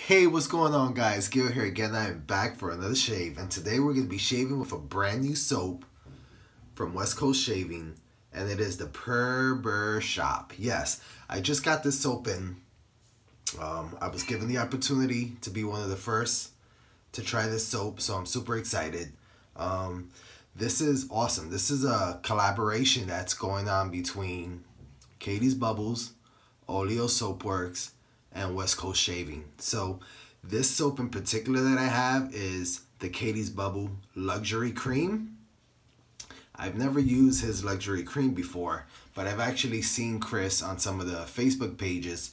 Hey, what's going on, guys? Gilbert here again. I am back for another shave, and today we're going to be shaving with a brand new soap from West Coast Shaving, and it is the Brrr Shoppe. Yes, I just got this soap in. I was given the opportunity to be one of the first to try this soap, so I'm super excited. This is awesome. This is a collaboration that's going on between Katie's Bubbles, Oleo Soapworks, and West Coast Shaving. So this soap in particular that I have is the Katie's Bubble Luxury Cream. I've never used his luxury cream before, but I've actually seen Chris on some of the Facebook pages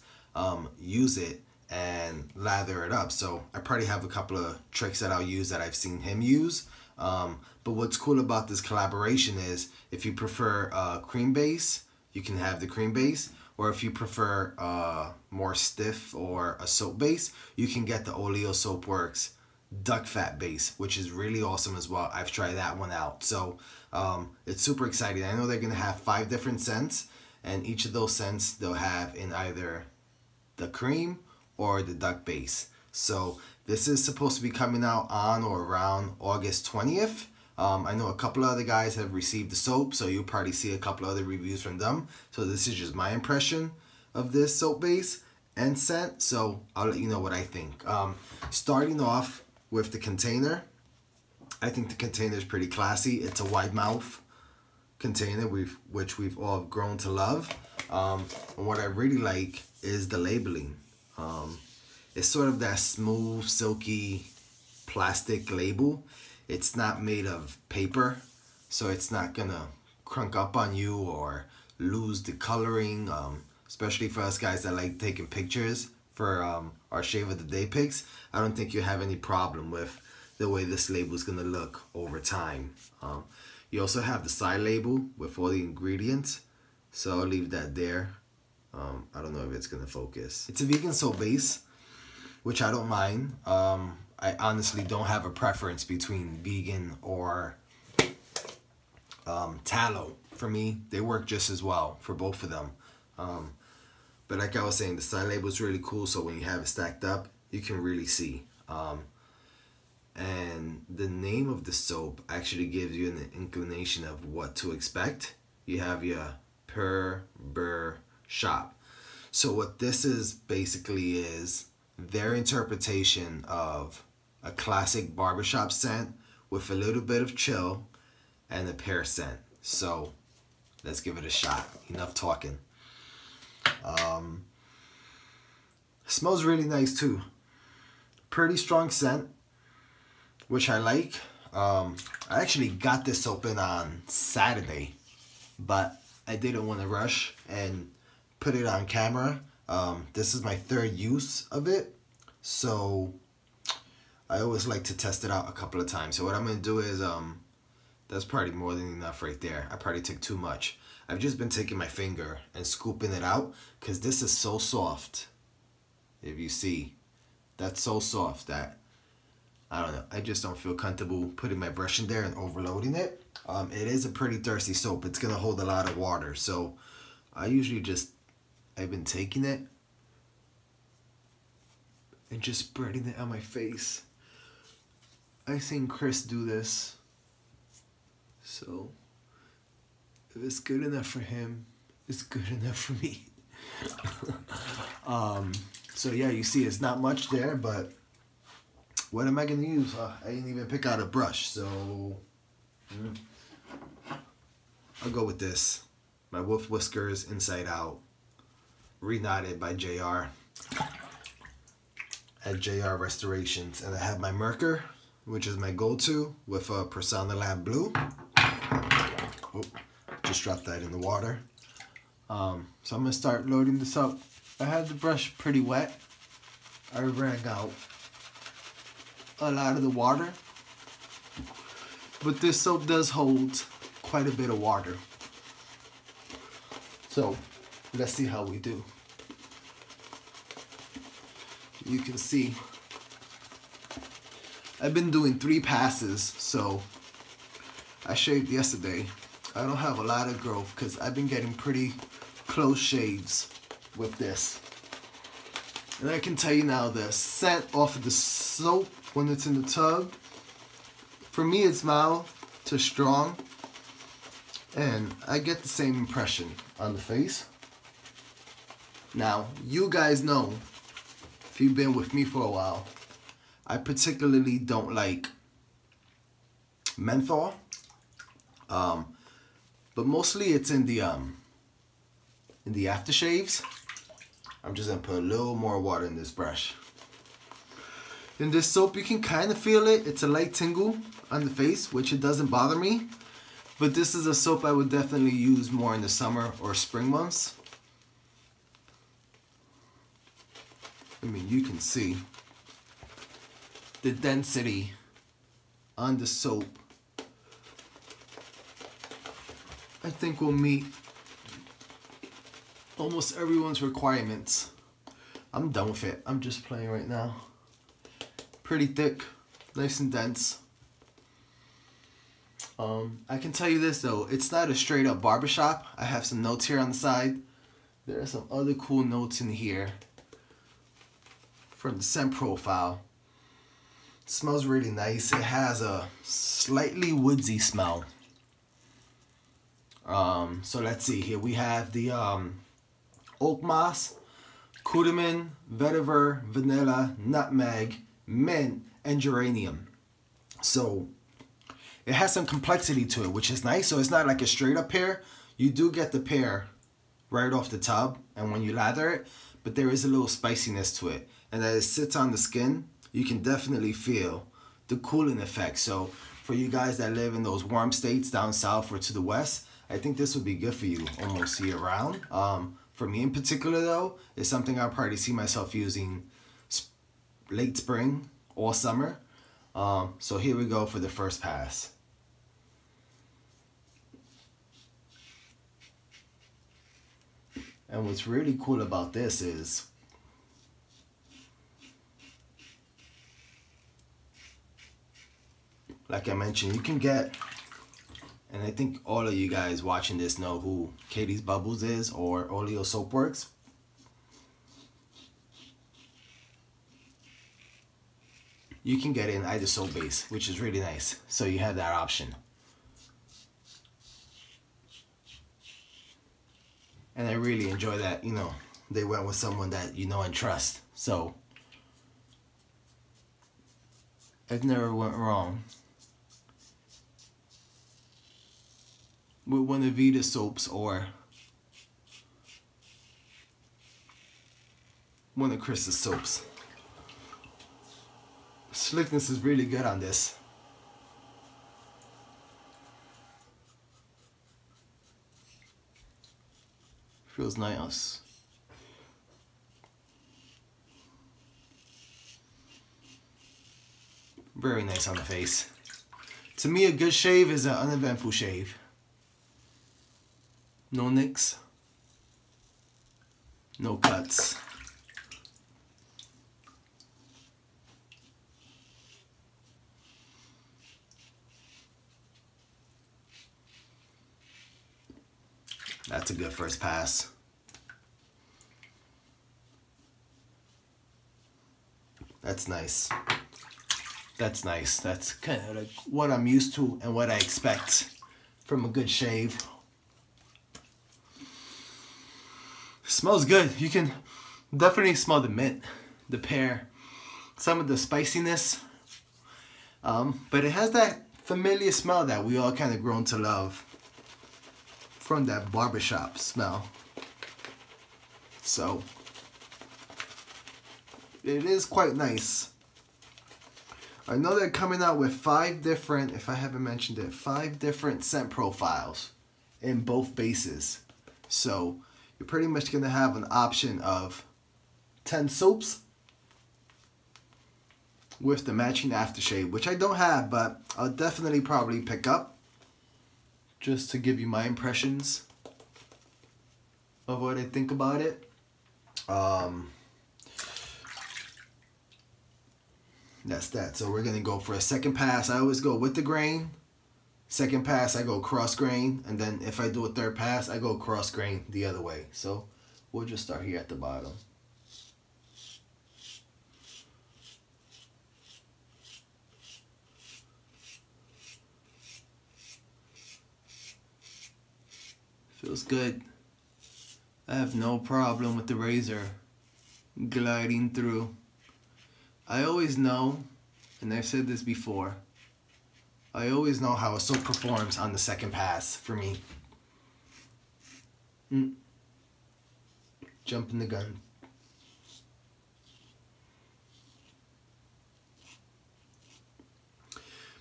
use it and lather it up. So I probably have a couple of tricks that I'll use that I've seen him use. But what's cool about this collaboration is if you prefer cream base, you can have the cream base. Or if you prefer more stiff or a soap base, you can get the Oleo Soapworks duck fat base, which is really awesome as well. I've tried that one out. So it's super exciting. I know they're going to have 5 different scents, and each of those scents they'll have in either the cream or the duck base. So this is supposed to be coming out on or around August 20th. I know a couple of other guys have received the soap, so you'll probably see a couple other reviews from them. So this is just my impression of this soap base and scent, so I'll let you know what I think. Starting off with the container, I think the container is pretty classy. It's a wide mouth container, which we've all grown to love. And what I really like is the labeling. It's sort of that smooth, silky plastic label. It's not made of paper, so it's not gonna crunk up on you or lose the coloring, especially for us guys that like taking pictures for our shave of the day pics. I don't think you have any problem with the way this label is gonna look over time. You also have the side label with all the ingredients, so I'll leave that there. I don't know if it's gonna focus. It's a vegan soap base, which I don't mind. I honestly don't have a preference between vegan or tallow. For me, they work just as well for both of them. But like I was saying, the side label is really cool, so when you have it stacked up, you can really see. And the name of the soap actually gives you an inclination of what to expect. You have your Brrr Shoppe. So what this is basically is their interpretation of a classic barbershop scent with a little bit of chill and a pear scent. So let's give it a shot. Enough talking. Smells really nice too. Pretty strong scent, which I like. I actually got this soap in on Saturday, but I didn't want to rush and put it on camera. This is my 3rd use of it, so I always like to test it out a couple of times. So what I'm going to do is, that's probably more than enough right there. I probably took too much. I've just been taking my finger and scooping it out because this is so soft. If you see, that's so soft that, I don't know, I just don't feel comfortable putting my brush in there and overloading it. It is a pretty thirsty soap. It's going to hold a lot of water. So I usually I've been taking it and just spreading it on my face. I've seen Chris do this, so if it's good enough for him, it's good enough for me. So yeah, you see it's not much there, but what am I gonna use? I didn't even pick out a brush, so I'll go with this. My wolf whiskers inside out, reknotted by JR at JR Restorations, and I have my Merker, which is my go-to, with a Persona Lab Blue. Oh, just dropped that in the water. So I'm gonna start loading this up. I had the brush pretty wet. I ran out a lot of the water, but this soap does hold quite a bit of water. So let's see how we do. You can see I've been doing 3 passes, so I shaved yesterday. I don't have a lot of growth because I've been getting pretty close shaves with this. And I can tell you now, the scent off of the soap when it's in the tub, for me it's mild to strong. And I get the same impression on the face. Now, you guys know, if you've been with me for a while, I particularly don't like menthol. But mostly it's in the aftershaves. I'm just gonna put a little more water in this brush. In this soap, you can kind of feel it. It's a light tingle on the face, which it doesn't bother me. But this is a soap I would definitely use more in the summer or spring months. I mean, you can see the density on the soap. I think will meet almost everyone's requirements. I'm done with it. I'm just playing right now. Pretty thick, nice and dense. I can tell you this though, it's not a straight up barbershop. I have some notes here on the side. There are some other cool notes in here from the scent profile. It smells really nice. It has a slightly woodsy smell. So let's see here. We have the oak moss, cardamom, vetiver, vanilla, nutmeg, mint, and geranium. So it has some complexity to it, which is nice. So it's not like a straight up pear. You do get the pear right off the tub and when you lather it, but there is a little spiciness to it. And as it sits on the skin, you can definitely feel the cooling effect. So for you guys that live in those warm states down south or to the west, I think this would be good for you almost year round. For me in particular though, it's something I'll probably see myself using late spring, all summer. So here we go for the first pass. And what's really cool about this is like I mentioned, you can get, and I think all of you guys watching this know who Katie's Bubbles is or Oleo Soapworks. You can get it in either soap base, which is really nice. So you have that option. And I really enjoy that, you know, they went with someone that you know and trust. So I've never went wrong with one of Vita's soaps or one of Chris's soaps. Slickness is really good on this. Feels nice. Very nice on the face. To me, a good shave is an uneventful shave. No nicks. No cuts. That's a good first pass. That's nice. That's nice. That's kind of like what I'm used to and what I expect from a good shave. Smells good. You can definitely smell the mint, the pear, some of the spiciness. But it has that familiar smell that we all kind of grown to love from that barbershop smell. So it is quite nice. I know they're coming out with 5 different, if I haven't mentioned it, 5 different scent profiles in both bases. So you're pretty much going to have an option of 10 soaps with the matching aftershave, which I don't have, but I'll definitely probably pick up just to give you my impressions of what I think about it. That's that. So we're gonna go for a second pass. I always go with the grain. Second pass, I go cross grain. And then if I do a third pass, I go cross grain the other way. So we'll just start here at the bottom. Feels good. I have no problem with the razor gliding through. I always know, and I've said this before, I always know how a soap performs on the second pass for me. Jumping the gun.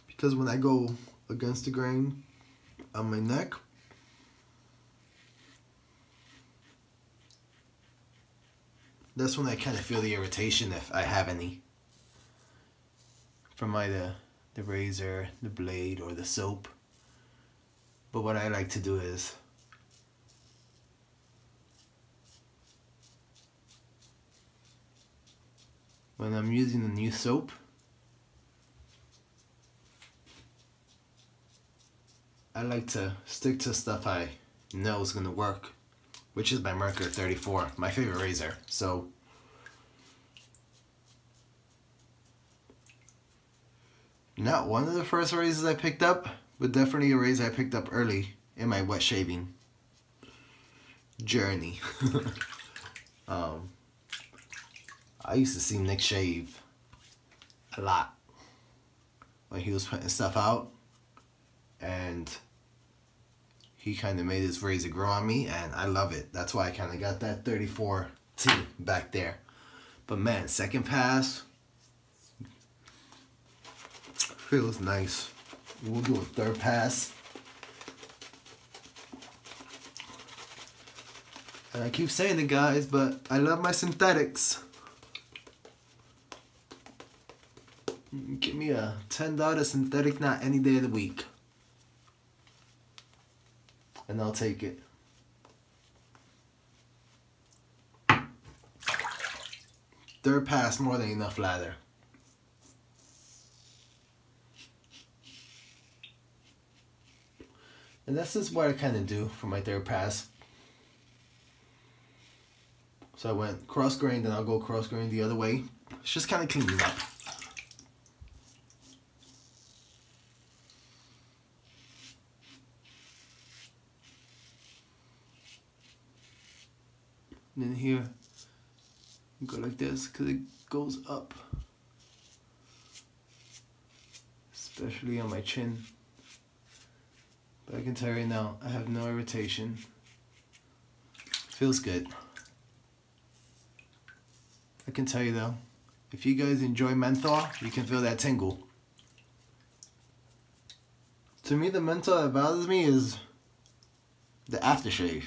Because when I go against the grain on my neck, that's when I kind of feel the irritation, if I have any, from either the razor, the blade, or the soap. But what I like to do is when I'm using the new soap, I like to stick to stuff I know is gonna work, which is my Mercury 34, my favorite razor. So not one of the first razors I picked up, but definitely a razor I picked up early in my wet shaving journey. I used to see Nick shave a lot when he was putting stuff out, and he kind of made his razor grow on me, and I love it. That's why I kind of got that 34T back there. But man, second pass feels nice. We'll do a third pass. And I keep saying it, guys, but I love my synthetics. Give me a $10 synthetic knot any day of the week, and I'll take it. Third pass, more than enough lather. And that's just what I kind of do for my third pass. So I went cross grain, then I'll go cross grain the other way. It's just kind of cleaning up. And then here, you go like this because it goes up, especially on my chin. But I can tell you right now, I have no irritation. Feels good. I can tell you though, if you guys enjoy menthol, you can feel that tingle. To me, the menthol that bothers me is the aftershave.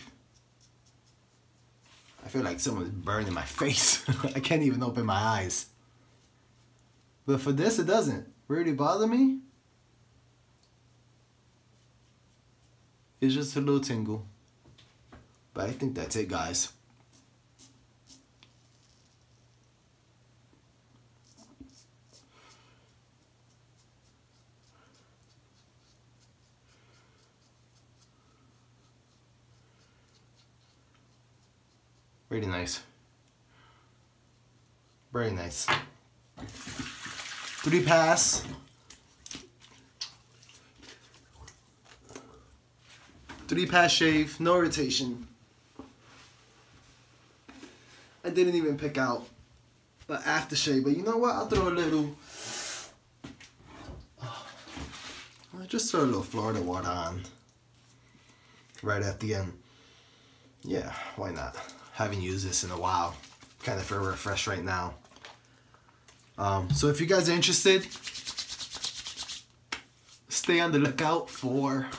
I feel like someone's burning my face. I can't even open my eyes. But for this, it doesn't really bother me. It's just a little tingle. But I think that's it, guys. Really nice. Very nice. 3 pass. 3 pass shave, no irritation. I didn't even pick out the aftershave, but you know what? I'll throw a little, I'll just throw a little Florida water on right at the end. Yeah, why not? Haven't used this in a while. Kind of feel refreshed right now. So if you guys are interested, stay on the lookout for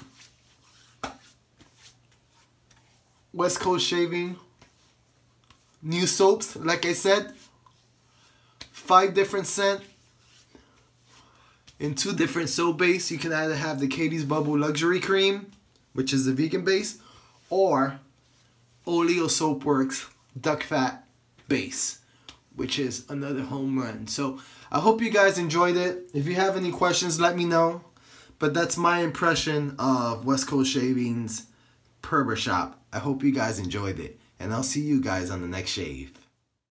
West Coast Shaving new soaps. Like I said, 5 different scents in 2 different soap base. You can either have the Katie's Bubble Luxury Cream, which is the vegan base, or Oleo Soapworks Duck Fat base, which is another home run. So I hope you guys enjoyed it. If you have any questions, let me know. But that's my impression of West Coast Shaving's Brrr shop. I hope you guys enjoyed it, and I'll see you guys on the next shave.